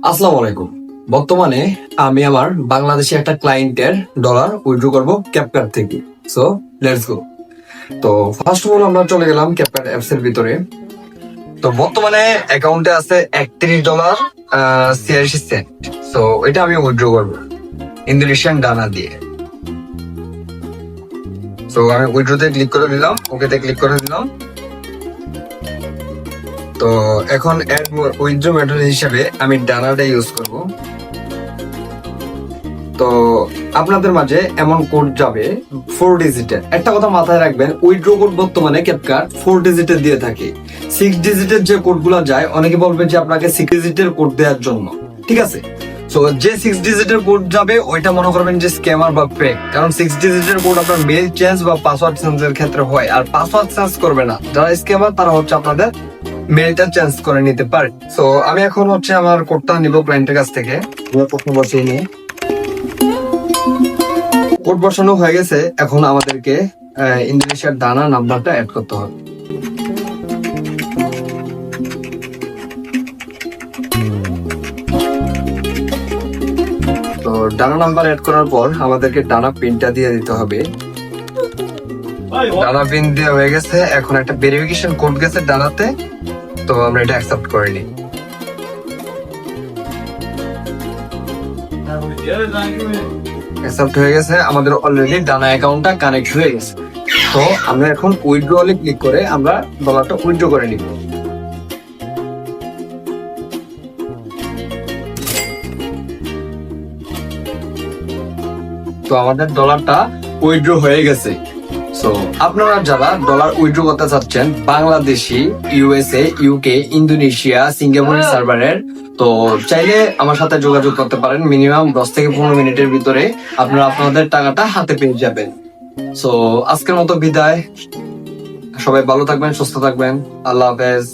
আসসালামু আলাইকুম। বর্তমানে আমি আমার বাংলাদেশে একটা ক্লায়েন্টের ডলার উইথড্র করব ক্যাপকাট থেকে। So let's go. তো ফার্স্ট অফ অল আমরা চলে গেলাম ক্যাপকাট অ্যাপস এর ভিতরে। তো বর্তমানে অ্যাকাউন্টে আছে $31 86 সেন্ট। সো এটা আমি উইথড্র করব ইন্দোনেশিয়ান ডানা দিয়ে। সো আমি উইথড্রোতে ক্লিক করে দিলাম, ওকেতে ক্লিক করে দিলাম। তো এখন উইথড্র মেথড হিসেবে আমি ডানাটা ইউজ করব। তো আপনাদের মাঝে এমন কোড যাবে 4 ডিজিটের। একটা কথা মাথায় রাখবেন, উইথড্র কোড বর্তমানে ক্যাপকাট 4 ডিজিটের দিয়ে থাকে। 6 ডিজিটের যে কোডগুলো যায়, অনেকে বলবে যে আপনাকে 6 ডিজিটের কোড দেওয়ার জন্য, ঠিক আছে। সো যে 6 ডিজিটের কোড যাবে ওইটা মনে করবেন যে স্ক্যামার বা ফেক, কারণ 6 ডিজিটের কোড আপনার মেল চেঞ্জ বা পাসওয়ার্ড চেঞ্জের ক্ষেত্রে হয়, আর পাসওয়ার্ড চেঞ্জ করবে না যারা স্ক্যামার, তারা হচ্ছে আপনাদের মেলটা চেঞ্জ করে নিতে পারে। সো আমি এখন হচ্ছে আমার কোডটা নিব ক্লায়েন্টের কাছ থেকে। প্রথম বসিয়ে নিয়ে কোড বসানো হয়ে গেছে। এখন আমাদেরকে ইন্দোনেশিয়ার ডানা নাম্বারটা অ্যাড করতে হবে। তো ডানা নাম্বার অ্যাড করার পর আমাদেরকে ডানা পিনটা দিয়ে দিতে হবে। ডানা পিন দিয়ে হয়ে গেছে। এখন একটা ভেরিফিকেশন কোড গেছে ডানাতে, তো আমরা এটা অ্যাকসেপ্ট করে নিই। অ্যাকসেপ্ট হয়ে গেছে, আমাদের অলরেডি ডানা অ্যাকাউন্টটা কানেক্ট হয়ে গেছে। তো আমরা এখন উইথড্রলে ক্লিক করে আমরা ডলারটা উইথড্র করে নিব। তো আমাদের ডলারটা উইথড্র হয়ে গেছে। সো আপনারা যারা ডলার উইথড্র করতে চাচ্ছেন বাংলাদেশি, ইউএসএ, ইউকে, ইন্দোনেশিয়া, সিঙ্গাপুরের সার্ভারের, তো চাইলে আমার সাথে যোগাযোগ করতে পারেন। মিনিমাম 10 থেকে 15 মিনিটের ভিতরে আপনারা আপনাদের টাকাটা হাতে পেয়ে যাবেন। সো আজকের মতো বিদায়। সবাই ভালো থাকবেন, সুস্থ থাকবেন। আল্লাহ হাফেজ।